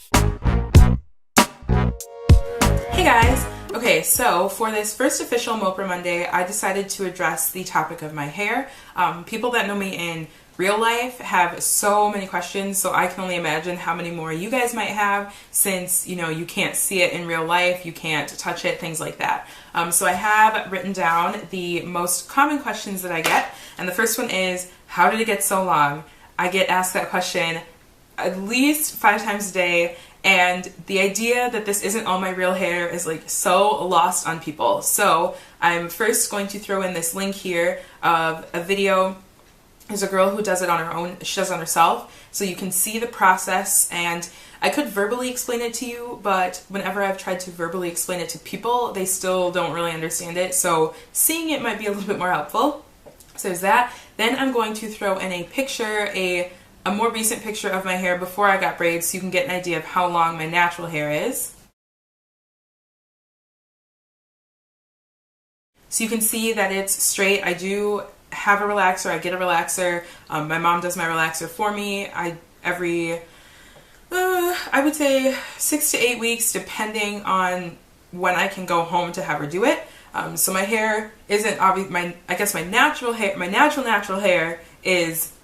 Hey guys! Okay, so for this first official Moprah Monday, I decided to address the topic of my hair. People that know me in real life have so many questions, so I can only imagine how many more you guys might have since, you can't see it in real life, you can't touch it, things like that. So I have written down the most common questions that I get, and the first one is, how did it get so long? I get asked that question at least 5 times a day, and the idea that this isn't all my real hair is like so lost on people. So I'm first going to throw in this link here of a video. There's a girl who does it on her own, she does it on herself, so you can see the process, and I could verbally explain it to you, but whenever I've tried to verbally explain it to people, they still don't really understand it, so seeing it might be a little bit more helpful. So there's that. Then I'm going to throw in a picture, a more recent picture of my hair before I got braids, so you can get an idea of how long my natural hair is. So you can see that it's straight. I do have a relaxer, I get a relaxer. My mom does my relaxer for me. Every I would say 6 to 8 weeks, depending on when I can go home to have her do it. So my hair isn't obvious. I guess my natural natural hair is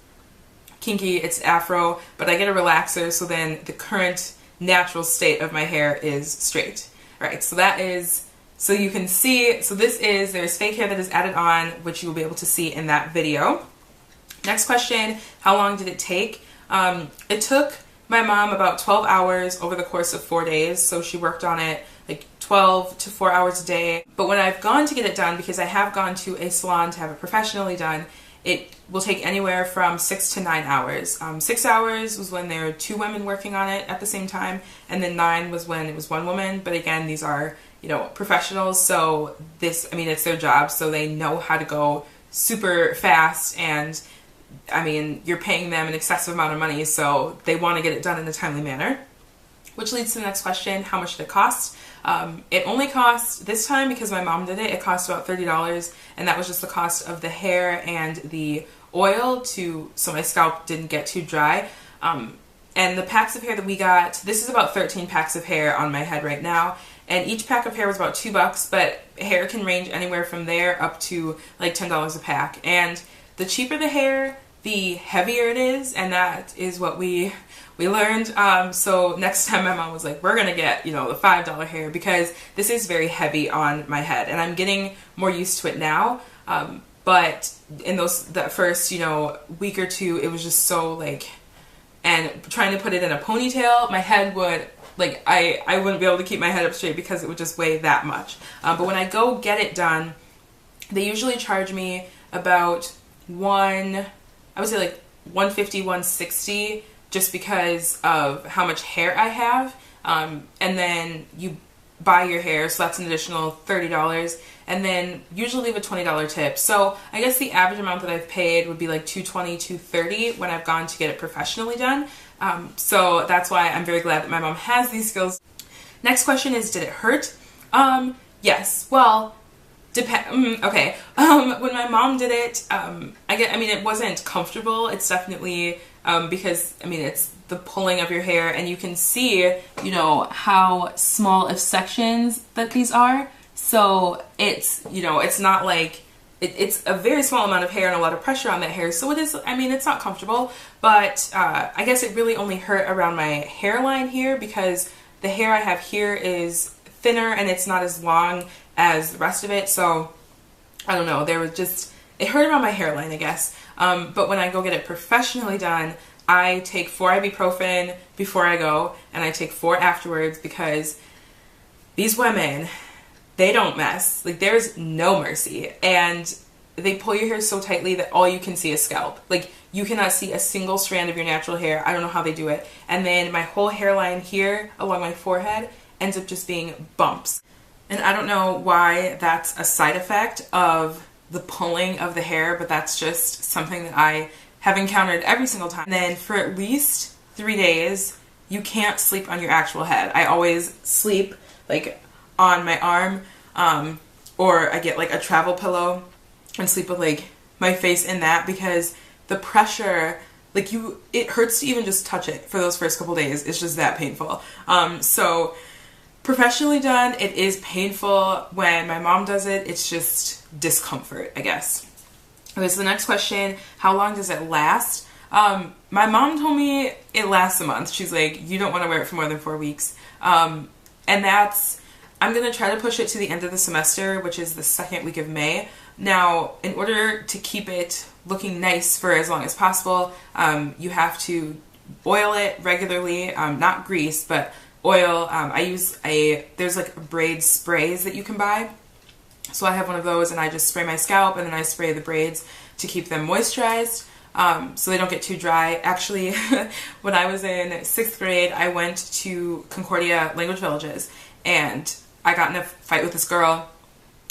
kinky, it's afro, but I get a relaxer, so then the current natural state of my hair is straight. Right, so that is, so you can see, so there's fake hair that is added on, which you will be able to see in that video. Next question, how long did it take? It took my mom about 12 hours over the course of 4 days, so she worked on it like 12 to 4 hours a day. But when I've gone to get it done, because I have gone to a salon to have it professionally done, it will take anywhere from 6 to 9 hours. 6 hours was when there were 2 women working on it at the same time, and then 9 was when it was 1 woman. But again, these are, professionals, so it's their job, so they know how to go super fast, and you're paying them an excessive amount of money, so they want to get it done in a timely manner. Which leads to the next question, how much did it cost? It only cost, this time because my mom did it, it cost about $30, and that was just the cost of the hair and the oil so my scalp didn't get too dry. And the packs of hair that we got, this is about 13 packs of hair on my head right now, and each pack of hair was about $2, but hair can range anywhere from there up to like $10 a pack. And the cheaper the hair, the heavier it is, and that is what we learned. So next time my mom was like, we're gonna get, the $5 hair, because this is very heavy on my head, and I'm getting more used to it now. But in that first, week or two, it was just so and trying to put it in a ponytail, my head would, I wouldn't be able to keep my head up straight because it would just weigh that much. But when I go get it done, they usually charge me about I would say like $150, $160, just because of how much hair I have. And then you buy your hair, so that's an additional $30, and then usually leave a $20 tip. So I guess the average amount that I've paid would be like $220, $230 when I've gone to get it professionally done. So that's why I'm very glad that my mom has these skills. Next question is, did it hurt? Yes. Well, okay. When my mom did it, it wasn't comfortable. It's definitely, because, it's the pulling of your hair, and you can see, how small of sections that these are. So it's, it's not like, it's a very small amount of hair and a lot of pressure on that hair. So it is, it's not comfortable, but, I guess it really only hurt around my hairline here, because the hair I have here is thinner and it's not as long as the rest of it. So I don't know, it hurt around my hairline, I guess. But when I go get it professionally done, I take 4 ibuprofen before I go, and I take 4 afterwards, because these women, they don't mess. There's no mercy, and they pull your hair so tightly that all you can see is scalp. You cannot see a single strand of your natural hair. I don't know how they do it. And then my whole hairline here along my forehead ends up just being bumps. And I don't know why that's a side effect of the pulling of the hair, but that's just something that I have encountered every single time. And then for at least 3 days, you can't sleep on your actual head. I always sleep on my arm, or I get a travel pillow and sleep with my face in that, because the pressure like it hurts to even just touch it for those first couple days. It's just that painful. So professionally done, it is painful. When my mom does it, it's just discomfort, I guess. Okay, so the next question, how long does it last? My mom told me it lasts a month. She's like, you don't want to wear it for more than 4 weeks. And I'm going to try to push it to the end of the semester, which is the second week of May. Now, in order to keep it looking nice for as long as possible, you have to oil it regularly, not grease, but oil. There's like braid sprays that you can buy. So I have one of those, and I just spray my scalp, and then I spray the braids to keep them moisturized, so they don't get too dry. Actually, when I was in 6th grade, I went to Concordia Language Villages, and I got in a fight with this girl,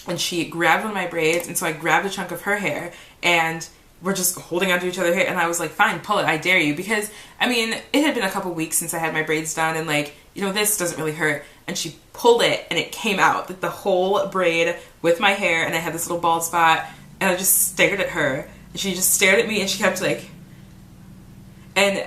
and she grabbed one of my braids, and so I grabbed a chunk of her hair, and we're just holding onto each other's hair, and I was like, fine, pull it, I dare you, because, I mean, it had been a couple weeks since I had my braids done, and like, you know, this doesn't really hurt, and she pulled it, and it came out, like the whole braid with my hair, and I had this little bald spot, and I just stared at her, and she just stared at me, and she kept like, and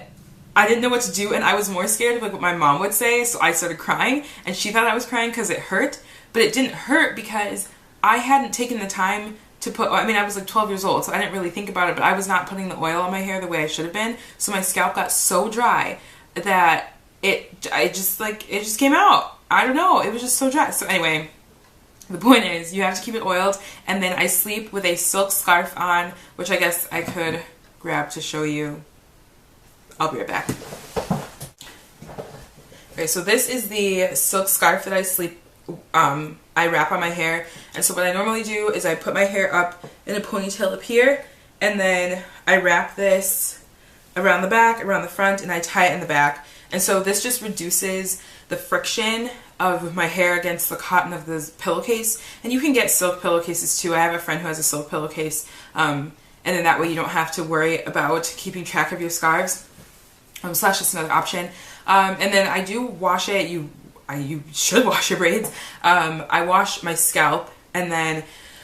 I didn't know what to do, and I was more scared of like what my mom would say, so I started crying, and she thought I was crying because it hurt, but it didn't hurt because I hadn't taken the time to put, I mean, I was like 12 years old, so I didn't really think about it, but I was not putting the oil on my hair the way I should have been, so my scalp got so dry that it just came out. I don't know, it was just so dry. So anyway, the point is, you have to keep it oiled, and then I sleep with a silk scarf on, which I guess I could grab to show you. I'll be right back. Okay, so this is the silk scarf that I wrap on my hair, and so what I normally do is I put my hair up in a ponytail up here, and then I wrap this around the back, around the front, and I tie it in the back. And so this just reduces the friction of my hair against the cotton of the pillowcase. And you can get silk pillowcases too. I have a friend who has a silk pillowcase, and then that way you don't have to worry about keeping track of your scarves. Slash just another option. And then I do wash it. You should wash your braids. I wash my scalp, and then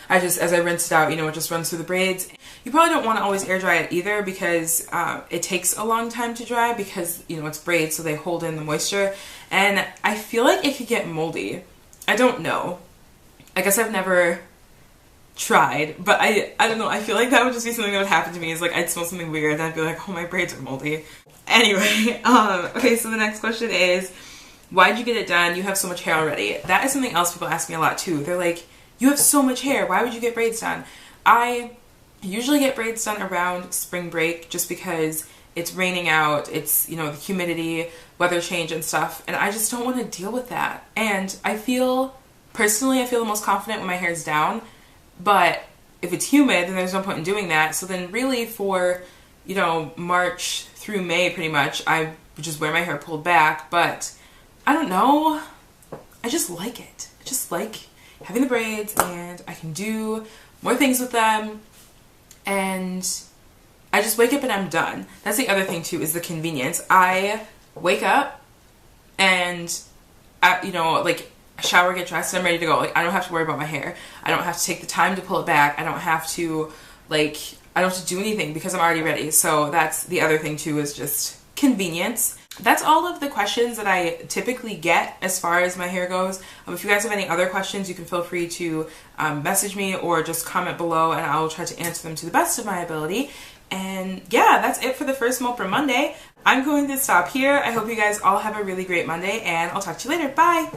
as I rinse it out, you know, it just runs through the braids. You probably don't want to always air dry it either, because it takes a long time to dry, because, you know, it's braids, so they hold in the moisture, and I feel like it could get moldy. I don't know. I guess I've never tried, but I don't know. I feel like that would just be something that would happen to me, is like I'd smell something weird, and I'd be like, oh, my braids are moldy. Anyway, okay, so the next question is, why'd you get it done? You have so much hair already. That is something else people ask me a lot too. They're like, you have so much hair, why would you get braids done? I usually get braids done around spring break, just because it's raining out, it's, you know, the humidity, weather change and stuff, and I just don't want to deal with that. And personally, I feel the most confident when my hair's down, but if it's humid, then there's no point in doing that. So then really for, you know, March through May pretty much, I just wear my hair pulled back, but I don't know, I just like it. I just like having the braids, and I can do more things with them, and I just wake up and I'm done. That's the other thing too, is the convenience. I wake up and you know, like, shower, get dressed, and I'm ready to go. Like, I don't have to worry about my hair. I don't have to take the time to pull it back. I don't have to do anything, because I'm already ready. So that's the other thing too, is just convenience. That's all of the questions that I typically get as far as my hair goes. If you guys have any other questions, you can feel free to message me or just comment below, and I will try to answer them to the best of my ability. And yeah, that's it for the first Moprah Monday. I'm going to stop here. I hope you guys all have a really great Monday, and I'll talk to you later. Bye!